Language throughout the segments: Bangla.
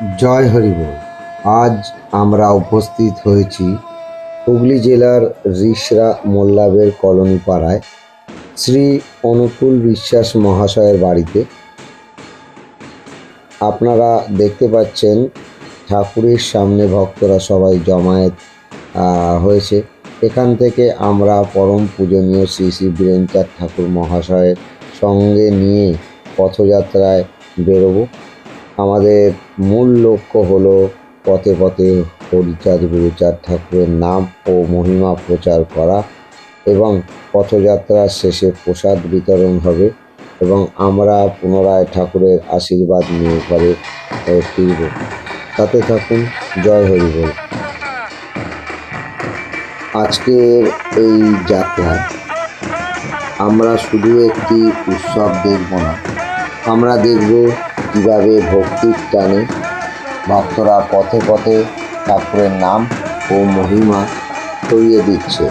জয় হরিবোল। আজ আমরা উপস্থিত হয়েছি হুগলি জেলার রিষড়া মোল্লাবের কলোনি পাড়ায় শ্রী অনুকূল বিশ্বাস মহাশয়ের বাড়িতে। আপনারা দেখতে পাচ্ছেন ঠাকুরের সামনে ভক্তরা সবাই জমায়েত হয়েছে। এখান থেকে আমরা পরম পূজনীয় শ্রী শ্রী বীরেনচাঁদ ঠাকুর মহাশয়ের সঙ্গে নিয়ে পথযাত্রায় বেরোবো। আমাদের মূল লক্ষ্য হলো পথে পথে হরিচাঁদ গুরুচাঁদ ঠাকুরের নাম ও মহিমা প্রচার করা এবং পথযাত্রার শেষে প্রসাদ বিতরণ হবে এবং আমরা পুনরায় ঠাকুরের আশীর্বাদ নিয়ে ঘরে ফিরব। তাতে থাকুন। জয় হরিবোল। আজকের এই যাত্রায় আমরা শুধু একটি উৎসব দেখব না, আমরা দেখব কীভাবে ভক্তির টানে ভক্তরা পথে পথে ঠাকুরের নাম ও মহিমা ছড়িয়ে দিচ্ছে।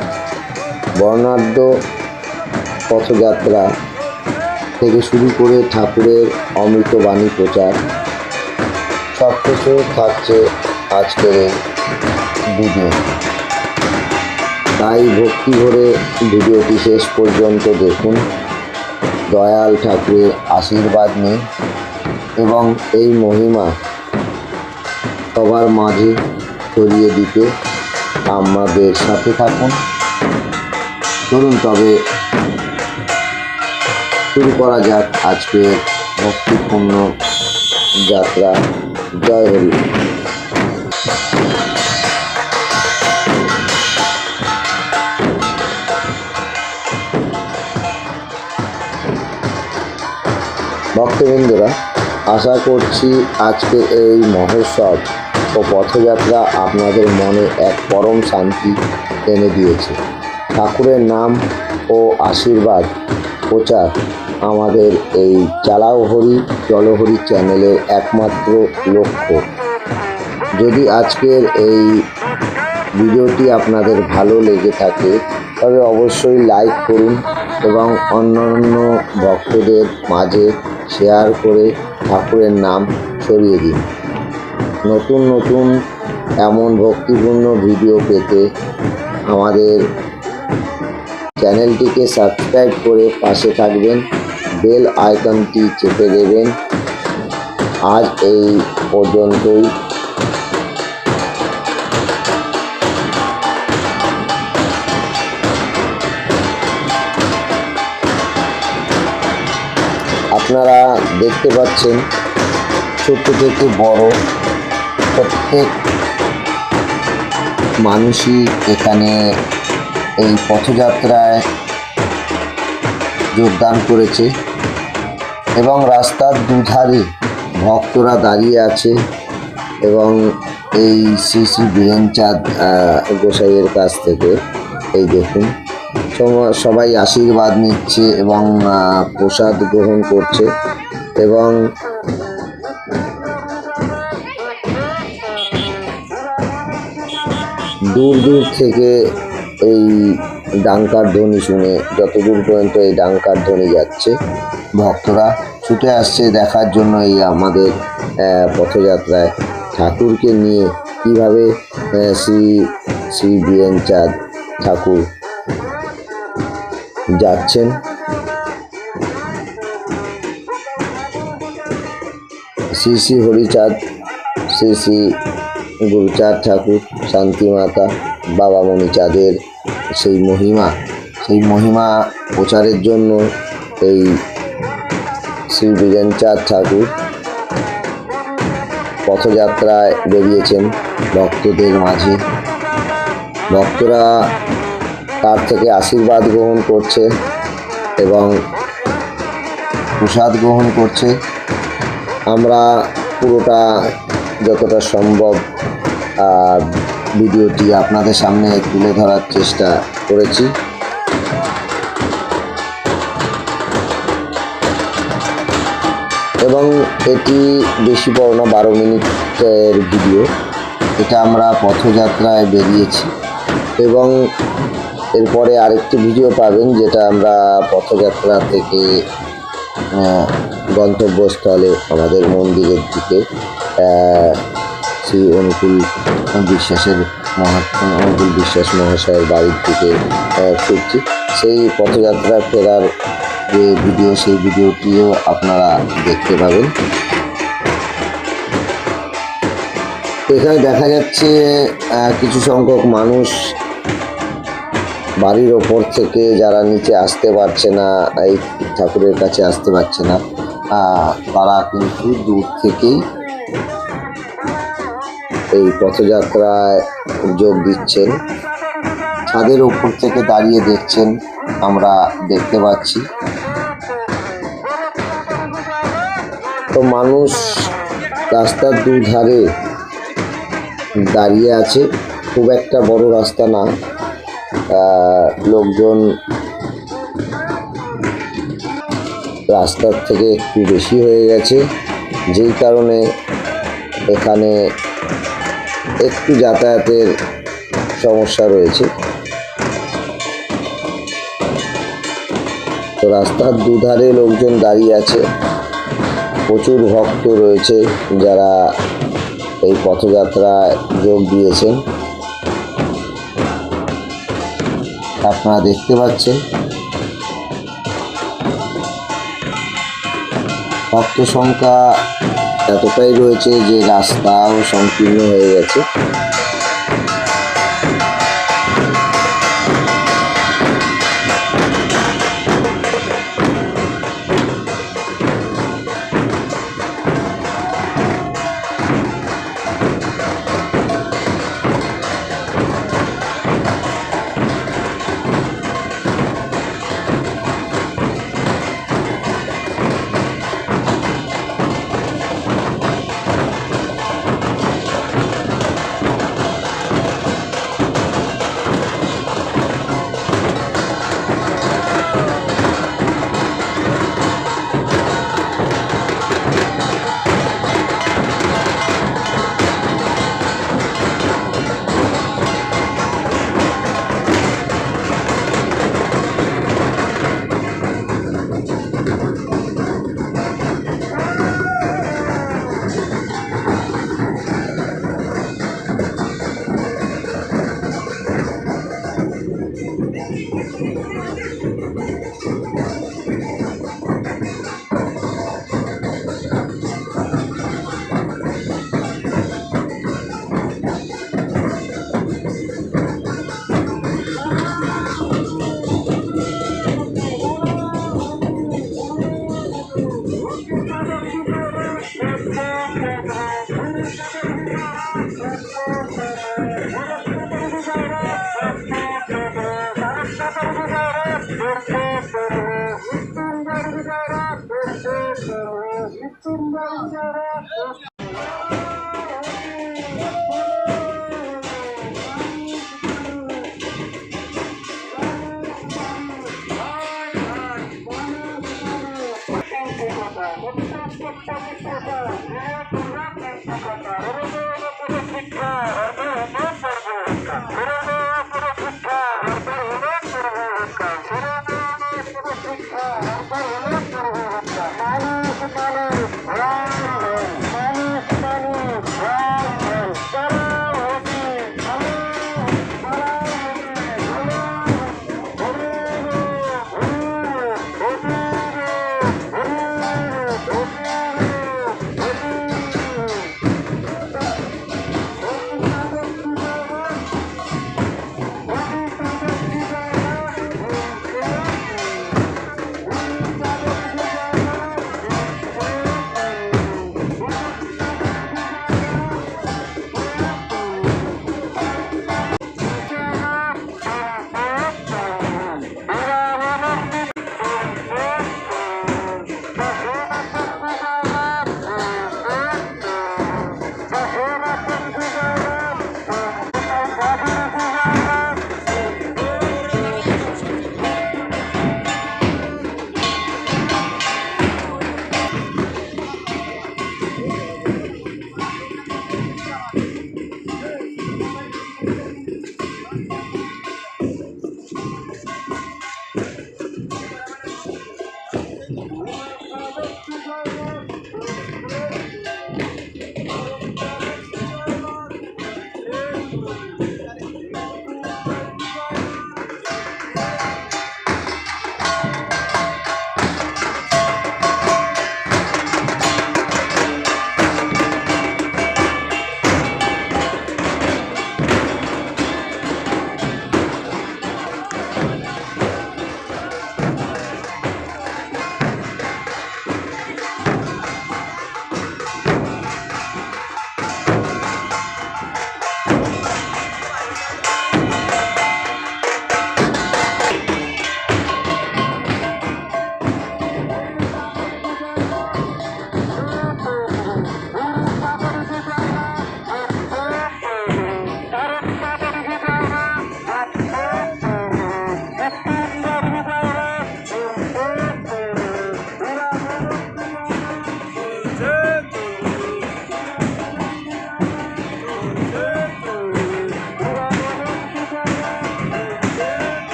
বর্ণাঢ্য পথযাত্রা থেকে শুরু করে ঠাকুরের অমৃত বাণী প্রচার সব কিছু থাকছে আজকের এই ভিডিও। তাই ভক্তি ভরে ভিডিওটি শেষ পর্যন্ত দেখুন। দয়াল ঠাকুরের আশীর্বাদ নিন এবং এই মহিমা সবার মাঝে ছড়িয়ে দিতে আমাদের সাথে থাকুন। চলুন তবে শুরু করা যাক আজকের ভক্তিপূর্ণ যাত্রা। জয় হরি। ভক্তবৃন্দরা, আশা করছি আজকের এই মহোৎসব ও পথযাত্রা আপনাদের মনে এক পরম শান্তি এনে দিয়েছে। ঠাকুরের নাম ও আশীর্বাদ প্রচার আমাদের এই চালাও হরি চলো হরি চ্যানেলের একমাত্র লক্ষ্য। যদি আজকের এই ভিডিওটি আপনাদের ভালো লেগে থাকে তবে অবশ্যই লাইক করুন এবং অন্যান্য ভক্তদের মাঝে শেয়ার করে ঠাকুরের নাম ছড়িয়ে দিন। নতুন নতুন এমন ভক্তিপূর্ণ ভিডিও পেতে আমাদের চ্যানেলটিকে সাবস্ক্রাইব করে পাশে থাকবেন, বেল আইকনটি চেপে দেবেন। আজ এই পর্যন্তই। আপনারা দেখতে পাচ্ছেন ছোট থেকে বড় প্রত্যেক মানুষই এখানে এই পথযাত্রায় যোগদান করেছে এবং রাস্তার দুধারে ভক্তরা দাঁড়িয়ে আছে এবং এই শ্রী শ্রী বীরেনচাঁদ গোসাইয়ের কাছ থেকে এই দেখুন সবাই আশীর্বাদ নিচ্ছে এবং প্রসাদ গ্রহণ করছে এবং দূর দূর থেকে এই ডাঙ্কার ধ্বনি শুনে যতদূর পর্যন্ত এই ডাঙ্কার ধ্বনি যাচ্ছে ভক্তরা ছুটে আসছে দেখার জন্য এই আমাদের পথযাত্রায় ঠাকুরকে নিয়ে কীভাবে শ্রী শ্রী বীরেনচাঁদ ঠাকুর যাচ্ছেন। শ্রী শ্রী হরিচাঁদ, শ্রী শ্রী গুরুচাঁদ ঠাকুর, শান্তিমাতা, বাবা মণিচাঁদের সেই মহিমা প্রচারের জন্য এই শ্রী বীরেনচাঁদ ঠাকুর পথযাত্রায় বেরিয়েছেন ভক্তদের মাঝে। ভক্তরা তার থেকে আশীর্বাদ গ্রহণ করছে এবং প্রসাদ গ্রহণ করছে। আমরা পুরোটা যতটা সম্ভব ভিডিওটি আপনাদের সামনে তুলে ধরার চেষ্টা করেছি। এবং এটি বেশি বড় না, 12 মিনিটের ভিডিও। এটা আমরা পথযাত্রায় বেরিয়েছি এবং এরপরে আরেকটি ভিডিও পাবেন যেটা আমরা পথযাত্রা থেকে গন্তব্যস্থলে আমাদের মন্দিরের দিকে শ্রী অনুকূল বিশ্বাস মহাশয়ের বাড়ির থেকে ফিরছি। সেই পথযাত্রা ফেরার যে ভিডিও, সেই ভিডিওটিও আপনারা দেখতে পাবেন। এখানে দেখা যাচ্ছে কিছু সংখ্যক মানুষ বাড়ির ওপর থেকে, যারা নিচে আসতে পারছে না, এই ঠাকুরের কাছে আসতে পারছে না, তারা কিন্তু দূর থেকেই এই পথযাত্রায় যোগ দিচ্ছেন। ছাদের ওপর থেকে দাঁড়িয়ে দেখছেন, আমরা দেখতে পাচ্ছি। তো মানুষ রাস্তার দুধারে দাঁড়িয়ে আছে। খুব একটা বড় রাস্তা না, লোকজন রাস্তার থেকে একটু বেশি হয়ে গেছে, যেই কারণে এখানে একটু যাতায়াতের সমস্যা রয়েছে। তো রাস্তার দুধারে লোকজন দাঁড়িয়ে আছে, প্রচুর ভক্ত রয়েছে যারা এই পথযাত্রায় যোগ দিয়েছেন। আপনারা দেখতে পাচ্ছেন ভক্ত সংখ্যা এতটাই রয়েছে যে রাস্তাও সংকীর্ণ হয়ে গেছে।